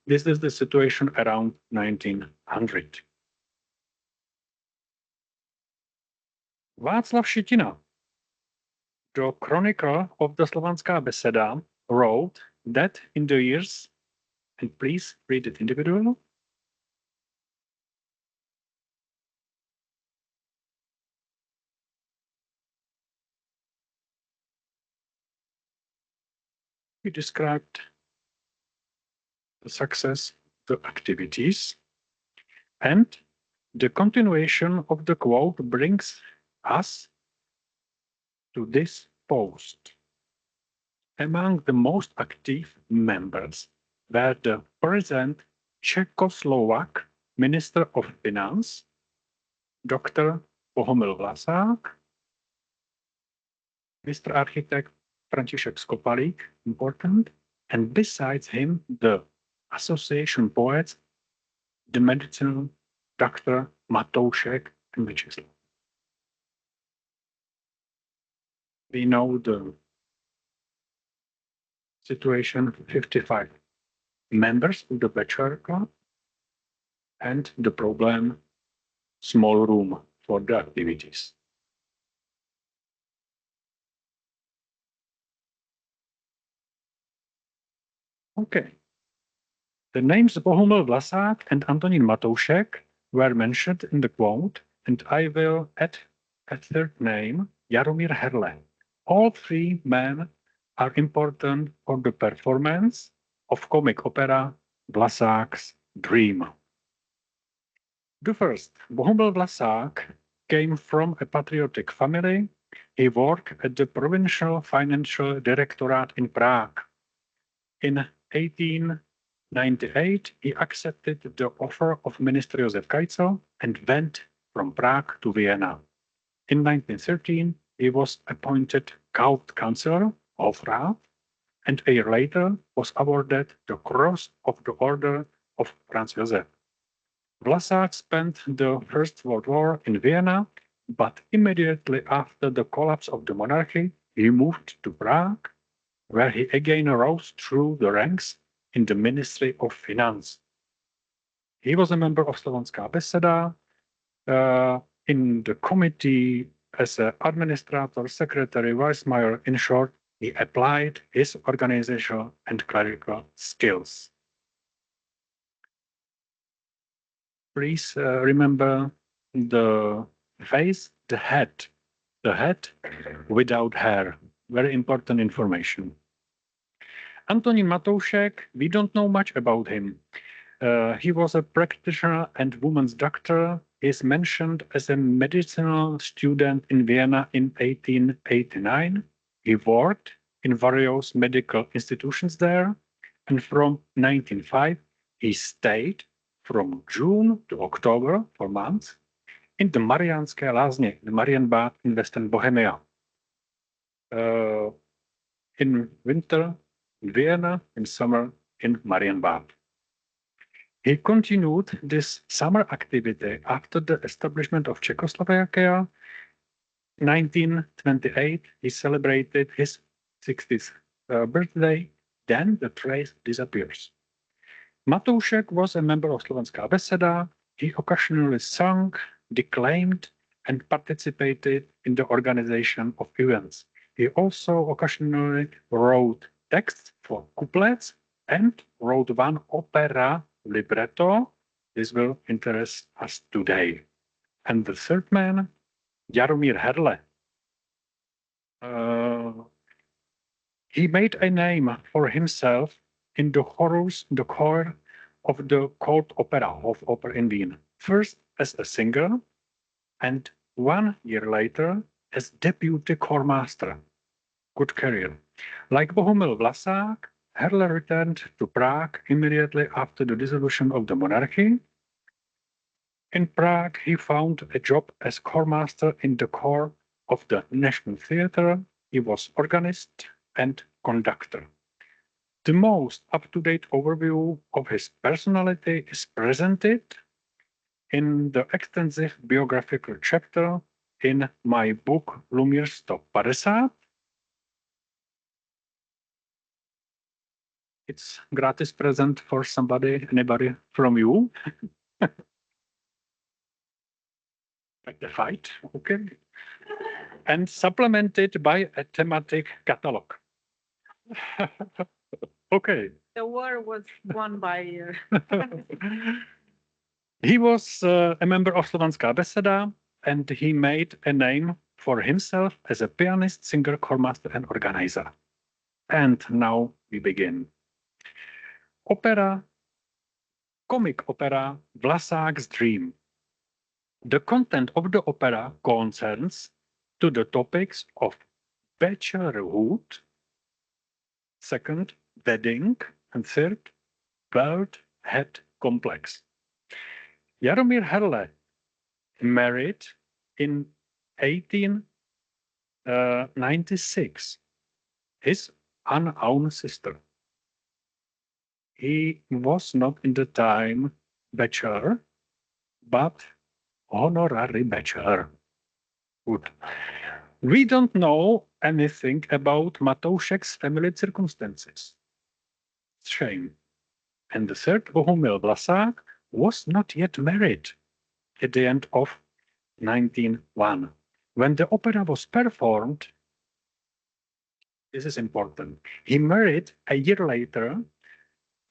This is the situation around 1900. Václav Šitina, the chronicle of the Slovanská beseda, wrote that in the years, and please read it individually, he described the success, the activities, and the continuation of the quote brings us to this post. Among the most active members were the present Czechoslovak Minister of Finance, Dr. Bohumil Vlasák, Mr. Architect František Skopalík, important, and besides him, the association poets, the medicinal Dr. Matoušek and Vyčeslav. We know the situation, 55 members of the Bachelor Club, and the problem, small room for the activities. Okay. The names Bohumil Vlasák and Antonín Matoušek were mentioned in the quote, and I will add a third name, Jaromír Herle. All three men are important for the performance of comic opera Vlasák's Dream. The first, Bohumil Vlasák, came from a patriotic family. He worked at the Provincial Financial Directorate in Prague. In 1898, he accepted the offer of Minister Josef Kajco and went from Prague to Vienna. In 1913, he was appointed Court Councillor of Rath, and a year later was awarded the Cross of the Order of Franz Josef. Vlasák spent the First World War in Vienna, but immediately after the collapse of the monarchy, he moved to Prague, where he again rose through the ranks in the Ministry of Finance. He was a member of Slovanská beseda, in the committee as an administrator, secretary, vice mayor. In short, he applied his organizational and clerical skills. Please remember the face, the head without hair. Very important information. Antonín Matoušek, we don't know much about him. He was a practitioner and woman's doctor. He is mentioned as a medicinal student in Vienna in 1889. He worked in various medical institutions there, and from 1905 he stayed from June to October, for months, in the Mariánské lázně, the Marienbad in Western Bohemia. in winter in Vienna, in summer in Marienbad. He continued this summer activity after the establishment of Czechoslovakia. 1928, he celebrated his 60th birthday. Then the trace disappears. Matoušek was a member of Slovenská beseda. He occasionally sang, declaimed, and participated in the organization of events. He also occasionally wrote texts for couplets and wrote one opera libretto. This will interest us today. And the third man, Jaromír Herle. He made a name for himself in the chorus, the choir of the court opera of Oper in Wien. First as a singer, and 1 year later as deputy chormaster. Good career. Like Bohumil Vlasák, Herle returned to Prague immediately after the dissolution of the monarchy. In Prague, he found a job as chormaster in the choir of the National Theatre. He was organist and conductor. The most up-to-date overview of his personality is presented in the extensive biographical chapter in my book Lumír 150. It's gratis present for somebody, anybody from you. Like the fight, okay. And supplemented by a thematic catalog. Okay. The war was won by. He was a member of Slovenská beseda, and he made a name for himself as a pianist, singer, chormaster, and organizer. And now we begin. Opera, comic opera, Vlasák's Dream. The content of the opera concerns to the topics of bachelorhood, second, wedding, and third, bird-head complex. Jaromír Herle married in 1896 his unknown sister. He was not in the time bachelor, but honorary bachelor. Good. We don't know anything about Matoušek's family circumstances. Shame. And the third, Bohumil Vlasák, was not yet married at the end of 1901. When the opera was performed, this is important, he married a year later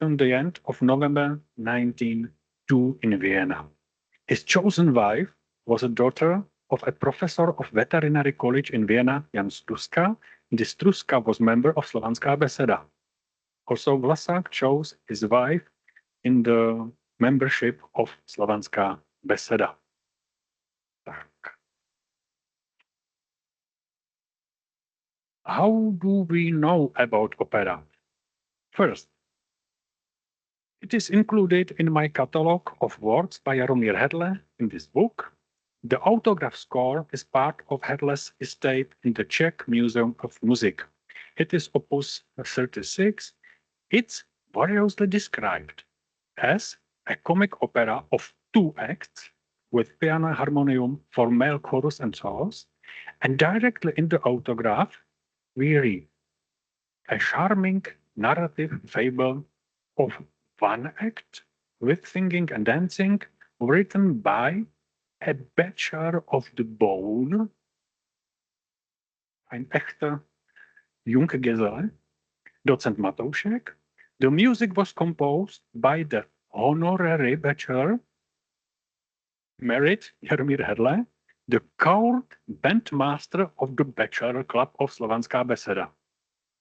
on the end of November 1902 in Vienna. His chosen wife was a daughter of a professor of veterinary college in Vienna, Jan Struska. This Struska was member of Slovenská beseda. Also, Vlasák chose his wife in the membership of Slovenská beseda. Tak. How do we know about opera? First, it is included in my catalog of works by Jaromír Herle in this book. The autograph score is part of Herle's estate in the Czech Museum of Music. It is opus 36. It's variously described as a comic opera of 2 acts with piano harmonium for male chorus and solos, and directly in the autograph we read a charming narrative fable of 1 act with singing and dancing written by a bachelor of the bone, ein echter Junggeselle, Docent Matoušek. The music was composed by the honorary bachelor, married Jaromír Herle, the court bandmaster of the Bachelor Club of Slovenská beseda.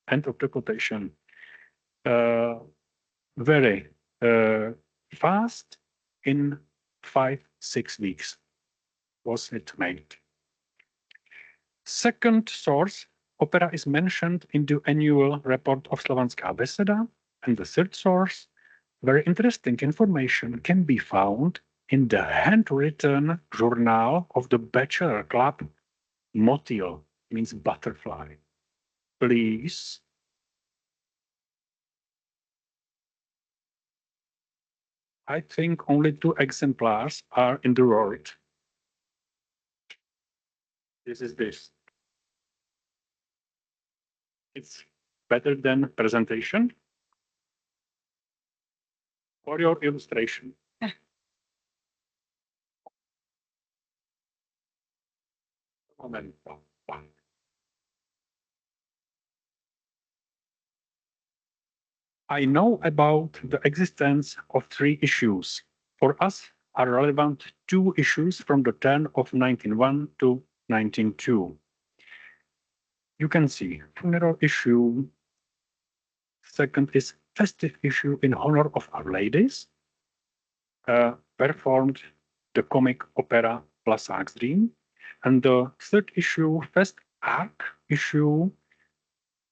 End of the quotation. Very fast, in 5-6 weeks was it made. Second source, opera is mentioned in the annual report of Slovenská beseda. And the third source, very interesting information can be found in the handwritten journal of the Bachelor Club, Motil, means butterfly. please. I think only 2 exemplars are in the world. This is this. It's better than presentation. For your illustration. Momento. I know about the existence of 3 issues. For us are relevant 2 issues from the turn of 1901 to 1902. You can see funeral issue. Second is festive issue in honor of Our Ladies. Performed the comic opera Vlasak's Dream. And the third issue, Fest Arc issue,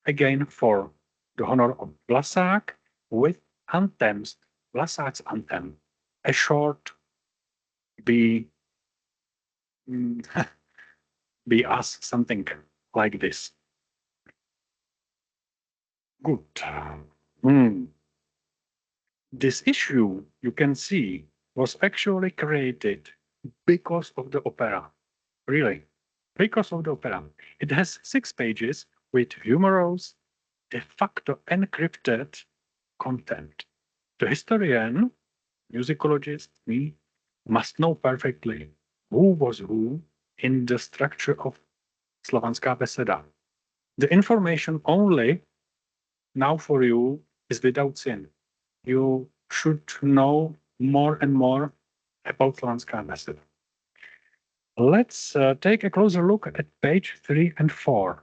again for the honor of Vlasak with anthems, Vlasak's anthem, a short be us, something like this. Good. This issue, you can see, was actually created because of the opera. Really, because of the opera. It has 6 pages with humorous, de facto encrypted content. The historian, musicologist, me, must know perfectly who was who in the structure of Slovanská beseda. The information only now for you is without sin. You should know more and more about Slovanská beseda. Let's take a closer look at page 3 and 4.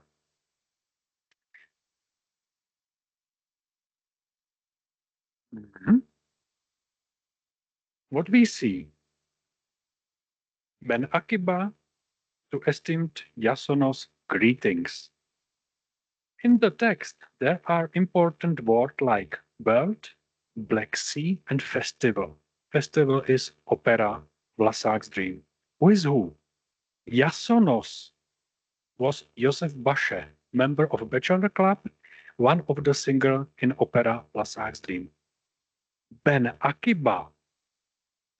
What we see, Ben Akiba to esteemed Iasonos greetings. In the text, there are important words like bird, Black Sea, and festival. Festival is opera Vlasak's Dream. Who is who? Iasonos was Josef Baše, member of Bachelor Club, one of the singers in opera Vlasak's Dream. Ben Akiba,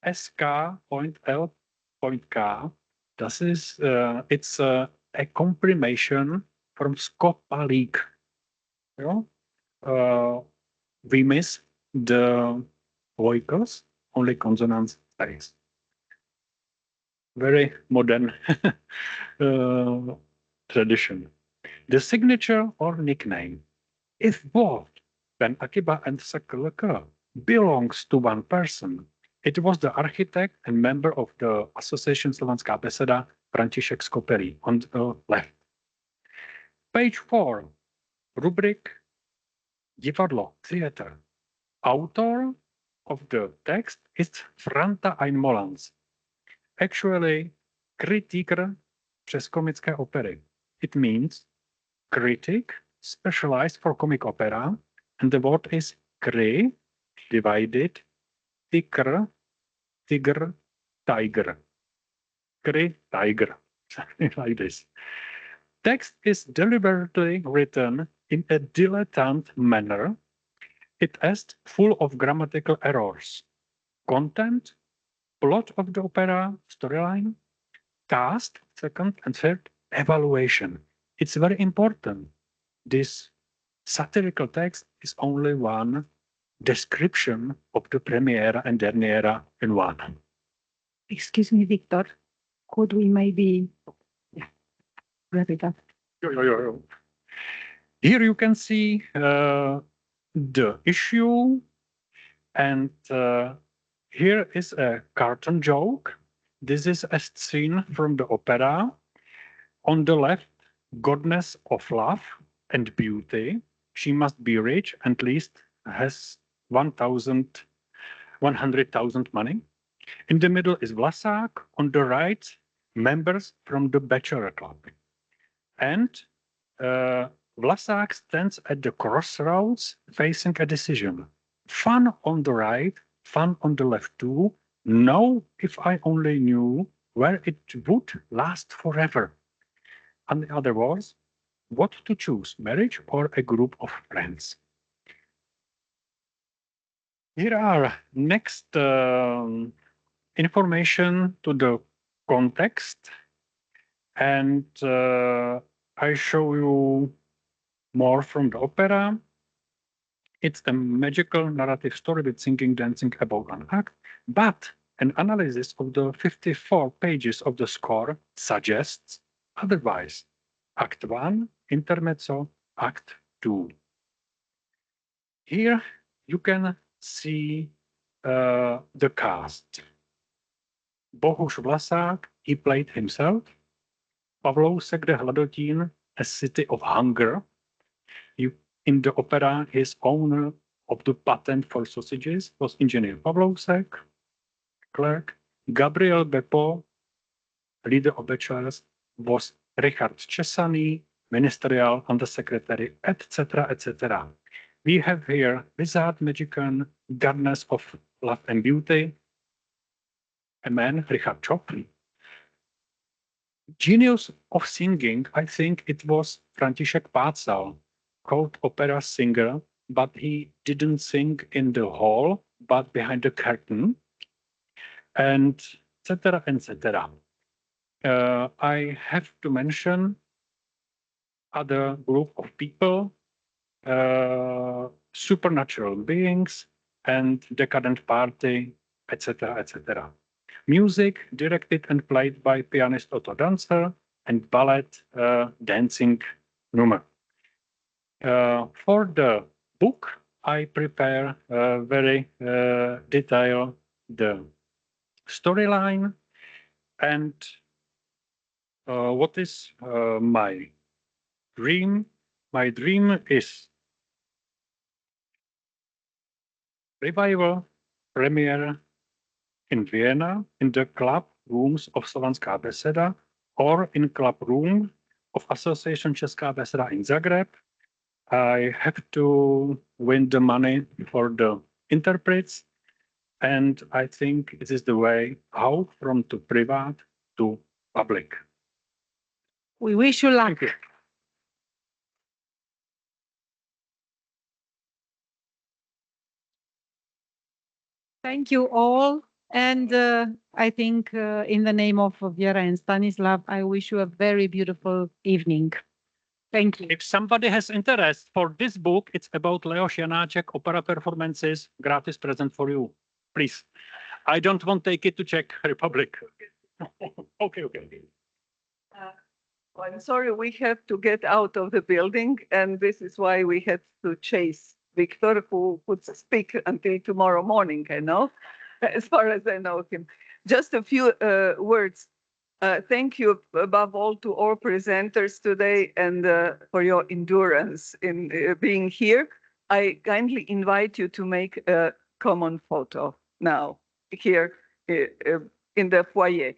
SK.L.K. Das is it's a comprimation from Skopa League. You know? We miss the vocals, only consonants stays. Very modern tradition. The signature or nickname. If both Ben Akiba and Sakalaka belongs to one person, it was the architect and member of the Association Slovanská beseda, František Skopelý, on the left. Page 4, rubric Divadlo, theater. Author of the text is Franta Einmolans, actually kritiker přes komické opery. It means critic specialized for comic opera, and the word is kri, divided, tikr, tiger, tiger. Kri, tiger, something like this. Text is deliberately written in a dilettante manner. It is full of grammatical errors. Content, plot of the opera, storyline, cast, second, and third, evaluation. It's very important. This satirical text is only one description of the premiere and derniera in one. Excuse me, Victor. Could we maybe wrap it up? Here you can see the issue, and here is a cartoon joke. This is a scene from the opera. On the left, goddess of love and beauty. She must be rich, at least has 100,000 money. In the middle is Vlasak. On the right, members from the Bachelor Club. And Vlasak stands at the crossroads facing a decision. Fun on the right, fun on the left too. No, if I only knew where it would last forever. In other words, what to choose, marriage or a group of friends. Here are next information to the context, and I show you more from the opera. It's a magical narrative story with singing, dancing about an act, but an analysis of the 54 pages of the score suggests otherwise. Act 1, intermezzo, Act 2. Here you can see the cast. Bohuš Vlasák, he played himself. Pavlousek de Hladotín, a city of hunger. In the opera, his owner of the patent for sausages was engineer Pavlousek, clerk. Gabriel Beppo, leader of bachelors, was Richard Česaný, ministerial undersecretary, etc., etc. We have here wizard, magician, goddess of love and beauty, a man, Richard Chop. Genius of singing, I think it was František Pácal, called opera singer, but he didn't sing in the hall, but behind the curtain, and etc., etc. I have to mention other group of people, supernatural beings, and decadent party, etc., etc. Music directed and played by pianist Otto Dancer, and ballet dancing number. For the book, I prepare very detailed the storyline, and what is my dream? My dream is revival premiere in Vienna in the club rooms of Slovanská beseda, or in club room of Association Česká beseda in Zagreb. I have to win the money for the interprets, and I think it is the way how from to private to public. We wish you luck. Thank you. Thank you all. And I think in the name of Vera and Stanislav, I wish you a very beautiful evening. Thank you. If somebody has interest for this book, it's about Leoš Janáček opera performances, gratis present for you. Please. I don't want to take it to Czech Republic. Okay. I'm sorry, we have to get out of the building, and this is why we had to chase Victor, who would speak until tomorrow morning, I know, as far as I know him. Just a few words. Thank you above all to all presenters today, and for your endurance in being here. I kindly invite you to make a common photo now here in the foyer.